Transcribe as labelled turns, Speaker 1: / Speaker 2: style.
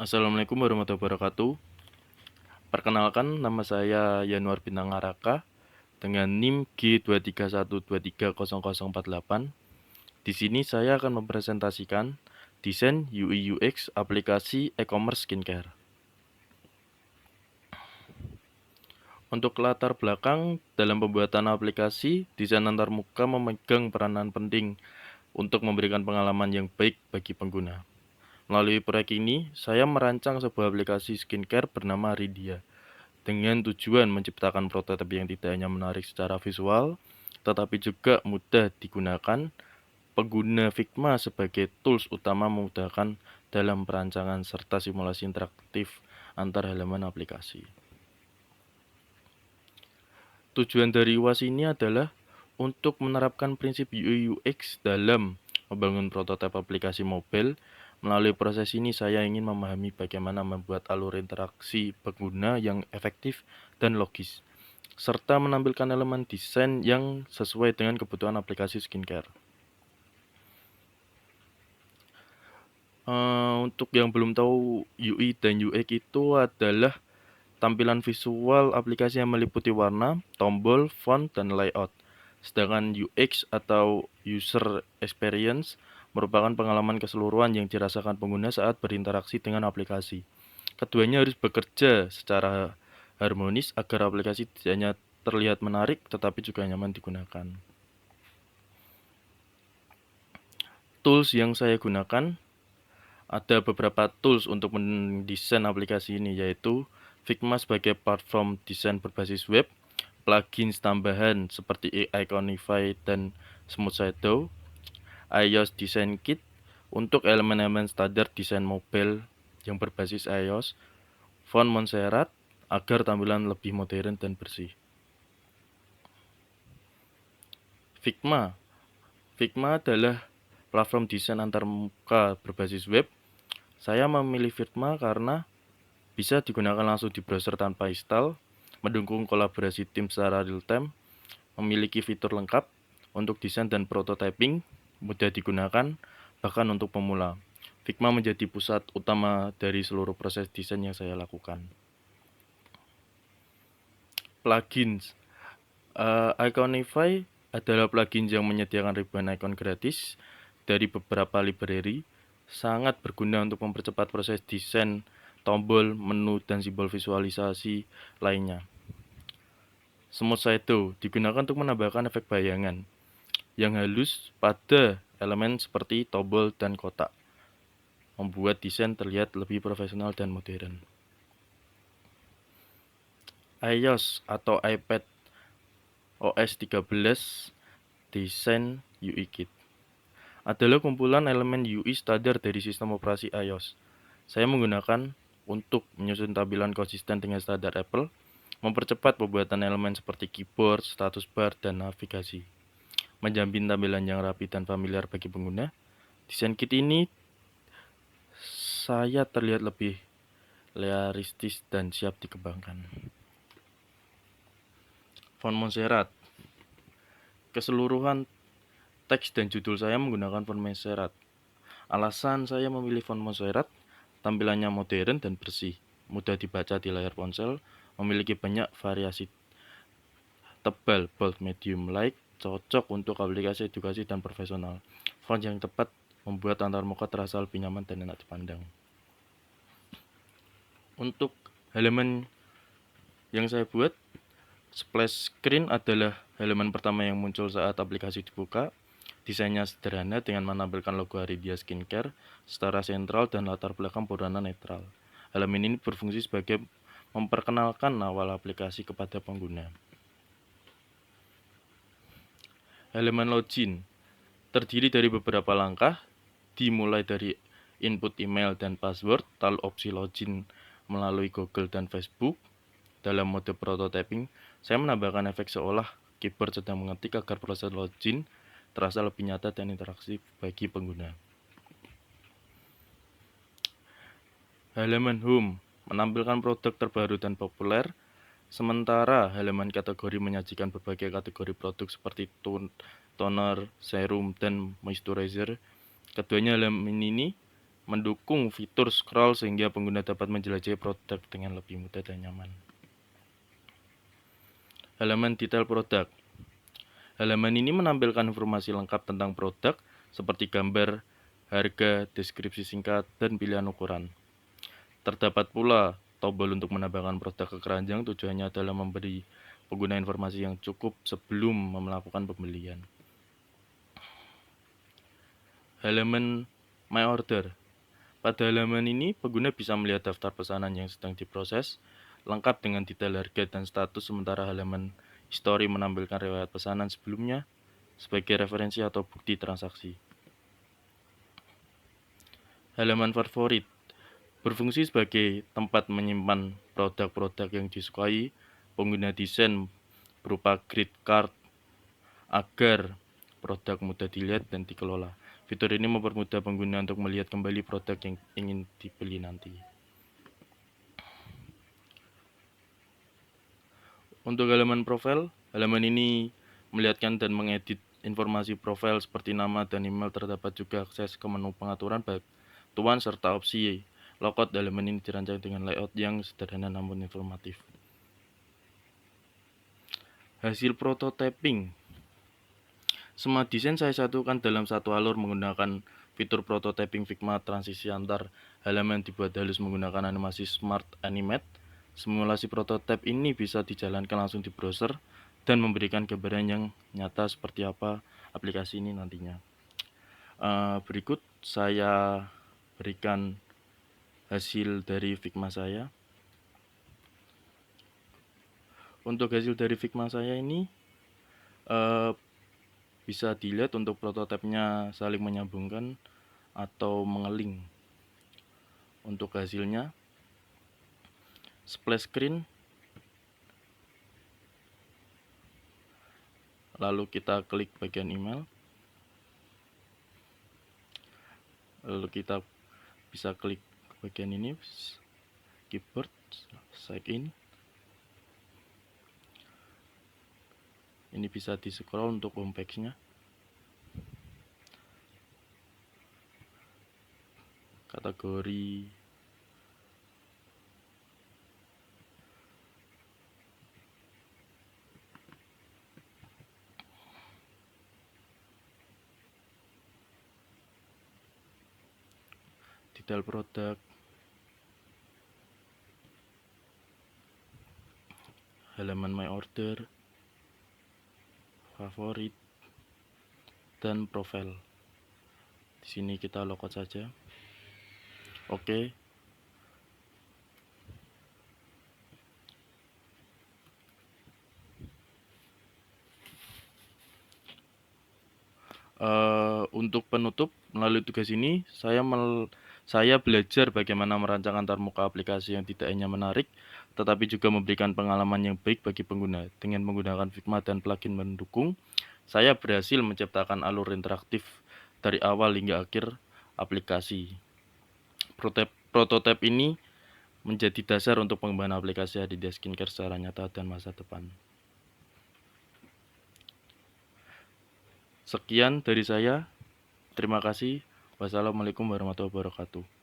Speaker 1: Assalamualaikum warahmatullahi wabarakatuh. Perkenalkan, nama saya Yanuar Bintang Araka dengan NIM G231230048. Di sini saya akan mempresentasikan desain UI UX aplikasi e-commerce skincare. Untuk latar belakang dalam pembuatan aplikasi, desain antarmuka memegang peranan penting untuk memberikan pengalaman yang baik bagi pengguna. Melalui proyek ini, saya merancang sebuah aplikasi skincare bernama Ridia, dengan tujuan menciptakan prototipe yang tidak hanya menarik secara visual, tetapi juga mudah digunakan. Pengguna Figma sebagai tools utama memudahkan dalam perancangan serta simulasi interaktif antar halaman aplikasi. Tujuan dari UAS ini adalah untuk menerapkan prinsip UI UX dalam membangun prototipe aplikasi mobile. Melalui proses ini, saya ingin memahami bagaimana membuat alur interaksi pengguna yang efektif dan logis, serta menampilkan elemen desain yang sesuai dengan kebutuhan aplikasi skincare. Untuk yang belum tahu, UI dan UX itu adalah tampilan visual aplikasi yang meliputi warna, tombol, font, dan layout. Sedangkan UX atau User Experience merupakan pengalaman keseluruhan yang dirasakan pengguna saat berinteraksi dengan aplikasi. Keduanya harus bekerja secara harmonis agar aplikasi tidak hanya terlihat menarik tetapi juga nyaman digunakan. Tools yang saya gunakan, ada beberapa tools untuk mendesain aplikasi ini, yaitu Figma sebagai platform desain berbasis web, plugins tambahan seperti Iconify dan Smooth Shadow, iOS Design Kit untuk elemen-elemen standar desain mobile yang berbasis iOS, font Montserrat agar tampilan lebih modern dan bersih. Figma adalah platform desain antarmuka berbasis web. Saya memilih Figma karena bisa digunakan langsung di browser tanpa install, mendukung kolaborasi tim secara real-time, memiliki fitur lengkap untuk desain dan prototyping, mudah digunakan, bahkan untuk pemula. Figma menjadi pusat utama dari seluruh proses desain yang saya lakukan. Plugins. Iconify adalah plugin yang menyediakan ribuan icon gratis dari beberapa library, sangat berguna untuk mempercepat proses desain tombol, menu, dan simbol visualisasi lainnya. Smooth Shadow digunakan untuk menambahkan efek bayangan yang halus pada elemen seperti tombol dan kotak, membuat desain terlihat lebih profesional dan modern. iOS atau iPad OS 13 Design UI Kit adalah kumpulan elemen UI standar dari sistem operasi iOS. Saya menggunakan untuk menyusun tampilan konsisten dengan standar Apple, mempercepat pembuatan elemen seperti keyboard, status bar, dan navigasi, menjamin tampilan yang rapi dan familiar bagi pengguna. Desain kit ini saya terlihat lebih realistis dan siap dikembangkan. Font Montserrat. Keseluruhan teks dan judul saya menggunakan font Montserrat. Alasan saya memilih font Montserrat, tampilannya modern dan bersih, mudah dibaca di layar ponsel, memiliki banyak variasi tebal, bold, medium, light, cocok untuk aplikasi edukasi dan profesional. Font yang tepat membuat antarmuka terasa lebih nyaman dan enak dipandang. Untuk halaman yang saya buat, splash screen adalah halaman pertama yang muncul saat aplikasi dibuka. Desainnya sederhana dengan menampilkan logo Aridia Skincare secara sentral dan latar belakang berwarna netral. Halaman ini berfungsi sebagai memperkenalkan awal aplikasi kepada pengguna. Halaman login terdiri dari beberapa langkah, dimulai dari input email dan password, lalu opsi login melalui Google dan Facebook. Dalam mode prototyping, saya menambahkan efek seolah keyboard sedang mengetik agar proses login terasa lebih nyata dan interaktif bagi pengguna. Halaman home menampilkan produk terbaru dan populer, sementara halaman kategori menyajikan berbagai kategori produk seperti toner, serum, dan moisturizer. Keduanya halaman ini mendukung fitur scroll sehingga pengguna dapat menjelajahi produk dengan lebih mudah dan nyaman. Halaman detail produk. Halaman ini menampilkan informasi lengkap tentang produk seperti gambar, harga, deskripsi singkat, dan pilihan ukuran. Terdapat pula tombol untuk menambahkan produk ke keranjang, tujuannya adalah memberi pengguna informasi yang cukup sebelum melakukan pembelian. Halaman My Order. Pada halaman ini, pengguna bisa melihat daftar pesanan yang sedang diproses, lengkap dengan detail harga dan status, sementara halaman History menampilkan riwayat pesanan sebelumnya sebagai referensi atau bukti transaksi. Halaman favorit berfungsi sebagai tempat menyimpan produk-produk yang disukai pengguna. Desain berupa grid card agar produk mudah dilihat dan dikelola. Fitur ini mempermudah pengguna untuk melihat kembali produk yang ingin dibeli nanti. Untuk halaman profil, halaman ini melihatkan dan mengedit informasi profil seperti nama dan email. Terdapat juga akses ke menu pengaturan bantuan serta opsi logout. Halaman ini dirancang dengan layout yang sederhana namun informatif. Hasil prototyping. Semua desain saya satukan dalam satu alur menggunakan fitur prototyping Figma. Transisi antar halaman dibuat halus menggunakan animasi Smart Animate. Simulasi prototipe ini bisa dijalankan langsung di browser dan memberikan gambaran yang nyata seperti apa aplikasi ini nantinya. Berikut saya berikan hasil dari Figma saya. Untuk hasil dari Figma saya ini bisa dilihat untuk prototipenya saling menyambungkan atau mengeling. Untuk hasilnya splash screen, lalu kita klik bagian email, lalu kita bisa klik bagian ini keyboard sign in. Ini bisa di scroll untuk homepage-nya. Kategori detail produk, halaman my order, favorit, dan profil. Di sini kita logout saja. Oke. Untuk penutup, melalui tugas ini saya belajar bagaimana merancang antarmuka aplikasi yang tidak hanya menarik, tetapi juga memberikan pengalaman yang baik bagi pengguna. Dengan menggunakan Figma dan plugin mendukung, saya berhasil menciptakan alur interaktif dari awal hingga akhir aplikasi. Prototipe ini menjadi dasar untuk pengembangan aplikasi Adidas Skincare secara nyata dan masa depan. Sekian dari saya. Terima kasih. Wassalamualaikum warahmatullahi wabarakatuh.